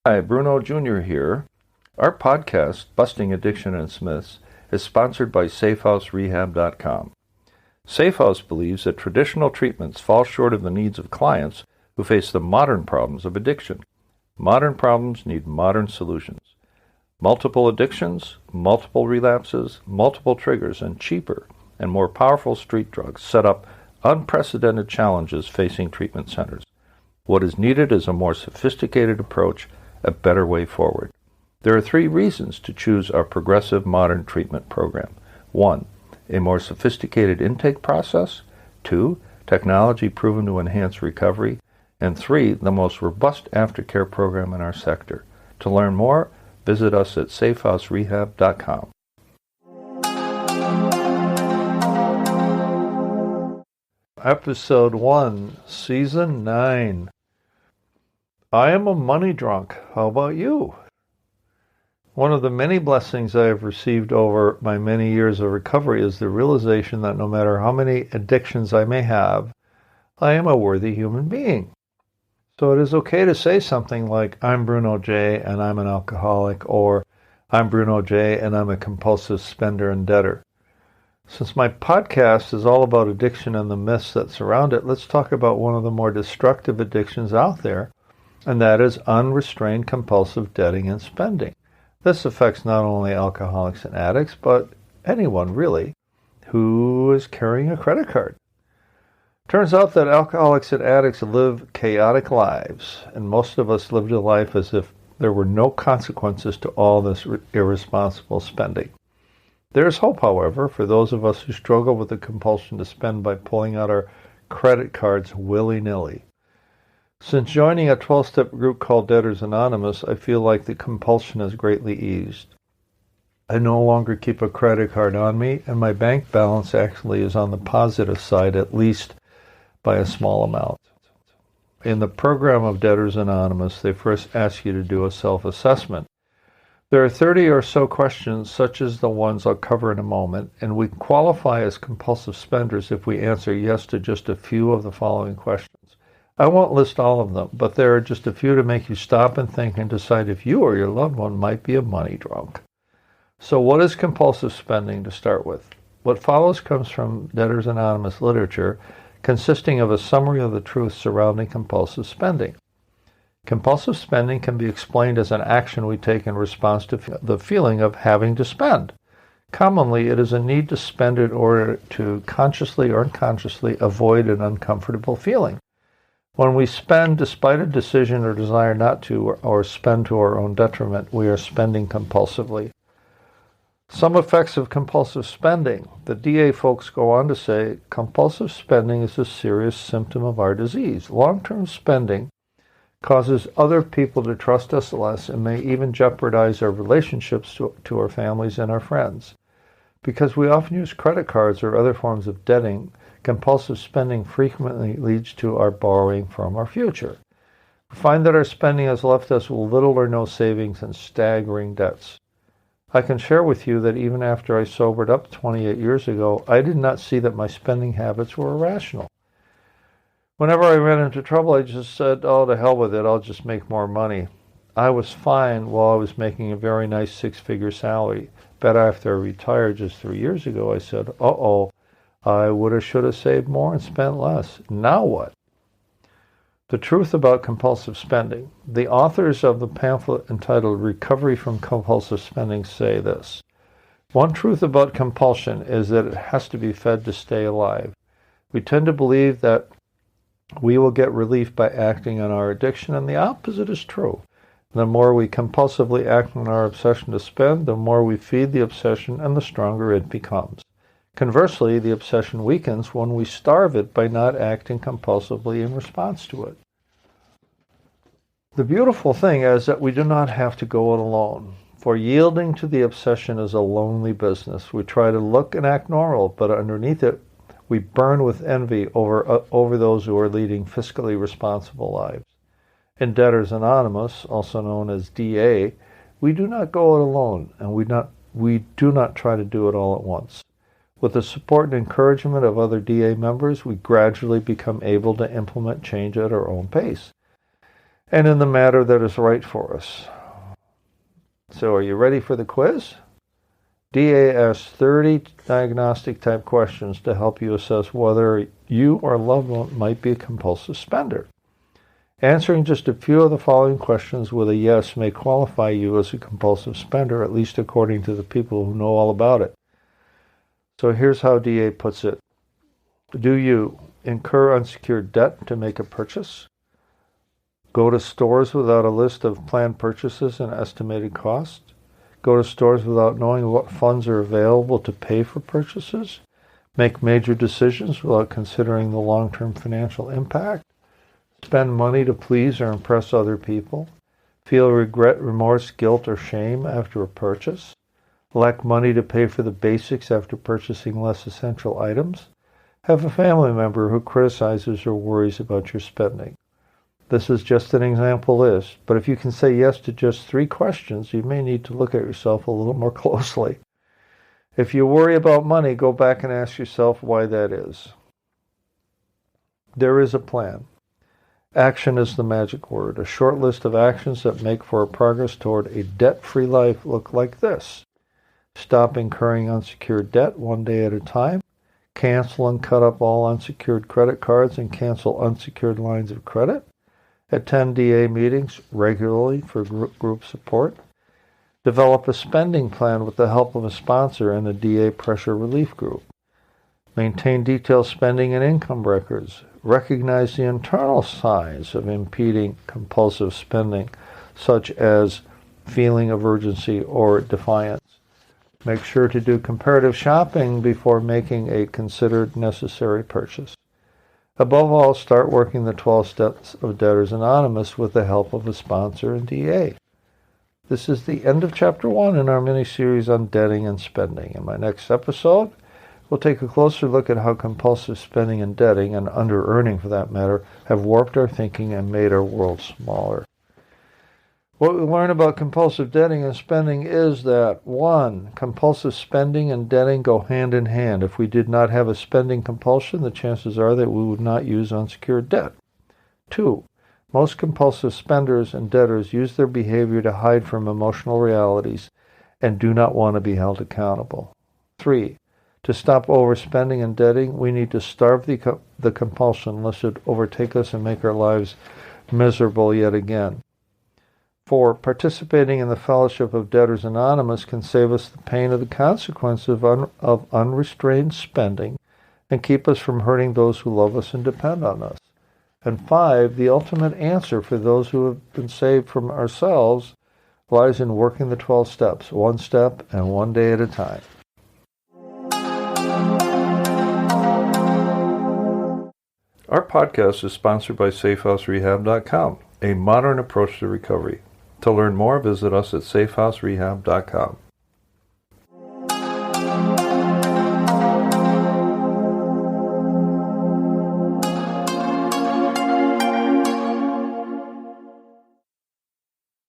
Hi, Bruno Jr. here. Our podcast, Busting Addiction and Myths, is sponsored by SafeHouseRehab.com. SafeHouse believes that traditional treatments fall short of the needs of clients who face the modern problems of addiction. Modern problems need modern solutions. Multiple addictions, multiple relapses, multiple triggers, and cheaper and more powerful street drugs set up unprecedented challenges facing treatment centers. What is needed is a more sophisticated approach, a better way forward. There are 3 reasons to choose our progressive modern treatment program. 1, a more sophisticated intake process. 2, technology proven to enhance recovery. And 3, the most robust aftercare program in our sector. To learn more, visit us at SafeHouseRehab.com. Episode 1, Season 9. I am a money drunk. How about you? One of the many blessings I have received over my many years of recovery is the realization that no matter how many addictions I may have, I am a worthy human being. So it is okay to say something like, I'm Bruno J. and I'm an alcoholic, or I'm Bruno J. and I'm a compulsive spender and debtor. Since my podcast is all about addiction and the myths that surround it, let's talk about one of the more destructive addictions out there, and that is unrestrained compulsive debting and spending. This affects not only alcoholics and addicts, but anyone really who is carrying a credit card. Turns out that alcoholics and addicts live chaotic lives, and most of us lived a life as if there were no consequences to all this irresponsible spending. There is hope, however, for those of us who struggle with the compulsion to spend by pulling out our credit cards willy-nilly. Since joining a 12-step group called Debtors Anonymous, I feel like the compulsion has greatly eased. I no longer keep a credit card on me, and my bank balance actually is on the positive side, at least by a small amount. In the program of Debtors Anonymous, they first ask you to do a self-assessment. There are 30 or so questions, such as the ones I'll cover in a moment, and we qualify as compulsive spenders if we answer yes to just a few of the following questions. I won't list all of them, but there are just a few to make you stop and think and decide if you or your loved one might be a money drunk. So what is compulsive spending to start with? What follows comes from Debtors Anonymous literature, consisting of a summary of the truth surrounding compulsive spending. Compulsive spending can be explained as an action we take in response to the feeling of having to spend. Commonly, it is a need to spend in order to consciously or unconsciously avoid an uncomfortable feeling. When we spend despite a decision or desire not to, or spend to our own detriment, we are spending compulsively. Some effects of compulsive spending. The DA folks go on to say, compulsive spending is a serious symptom of our disease. Long-term spending causes other people to trust us less and may even jeopardize our relationships to our families and our friends. Because we often use credit cards or other forms of debting, compulsive spending frequently leads to our borrowing from our future. We find that our spending has left us with little or no savings and staggering debts. I can share with you that even after I sobered up 28 years ago, I did not see that my spending habits were irrational. Whenever I ran into trouble, I just said, oh, to hell with it, I'll just make more money. I was fine while I was making a very nice 6-figure salary. But after I retired just 3 years ago, I said, uh-oh, I woulda, shoulda saved more and spent less. Now what? The truth about compulsive spending. The authors of the pamphlet entitled Recovery from Compulsive Spending say this. One truth about compulsion is that it has to be fed to stay alive. We tend to believe that we will get relief by acting on our addiction, and the opposite is true. The more we compulsively act on our obsession to spend, the more we feed the obsession and the stronger it becomes. Conversely, the obsession weakens when we starve it by not acting compulsively in response to it. The beautiful thing is that we do not have to go it alone. For yielding to the obsession is a lonely business. We try to look and act normal, but underneath it, we burn with envy over those who are leading fiscally responsible lives. In Debtors Anonymous, also known as DA, we do not go it alone, and we do not try to do it all at once. With the support and encouragement of other DA members, we gradually become able to implement change at our own pace. and in the matter that is right for us. So are you ready for the quiz? DA asks 30 diagnostic-type questions to help you assess whether you or a loved one might be a compulsive spender. Answering just a few of the following questions with a yes may qualify you as a compulsive spender, at least according to the people who know all about it. So here's how DA puts it. Do you incur unsecured debt to make a purchase? Go to stores without a list of planned purchases and estimated costs? Go to stores without knowing what funds are available to pay for purchases? Make major decisions without considering the long-term financial impact? Spend money to please or impress other people? Feel regret, remorse, guilt, or shame after a purchase? Lack money to pay for the basics after purchasing less essential items? Have a family member who criticizes or worries about your spending? This is just an example list, but if you can say yes to just 3 questions, you may need to look at yourself a little more closely. If you worry about money, go back and ask yourself why that is. There is a plan. Action is the magic word. A short list of actions that make for a progress toward a debt-free life look like this. Stop incurring unsecured debt one day at a time. Cancel and cut up all unsecured credit cards and cancel unsecured lines of credit. Attend DA meetings regularly for group support. Develop a spending plan with the help of a sponsor and a DA pressure relief group. Maintain detailed spending and income records. Recognize the internal signs of impeding compulsive spending, such as feeling of urgency or defiance. Make sure to do comparative shopping before making a considered necessary purchase. Above all, start working the 12 steps of Debtors Anonymous with the help of a sponsor and DA. This is the end of Chapter 1 in our mini-series on debting and spending. In my next episode, we'll take a closer look at how compulsive spending and debting, and under-earning for that matter, have warped our thinking and made our world smaller. What we learn about compulsive debting and spending is that 1. Compulsive spending and debting go hand in hand. If we did not have a spending compulsion, the chances are that we would not use unsecured debt. 2. Most compulsive spenders and debtors use their behavior to hide from emotional realities and do not want to be held accountable. 3. To stop overspending and debting, we need to starve the compulsion lest it overtake us and make our lives miserable yet again. 4. Participating in the fellowship of Debtors Anonymous can save us the pain of the consequences of unrestrained spending and keep us from hurting those who love us and depend on us. And 5. The ultimate answer for those who have been saved from ourselves lies in working the 12 steps, one step and one day at a time. Our podcast is sponsored by SafeHouseRehab.com, a modern approach to recovery. To learn more, visit us at SafeHouseRehab.com.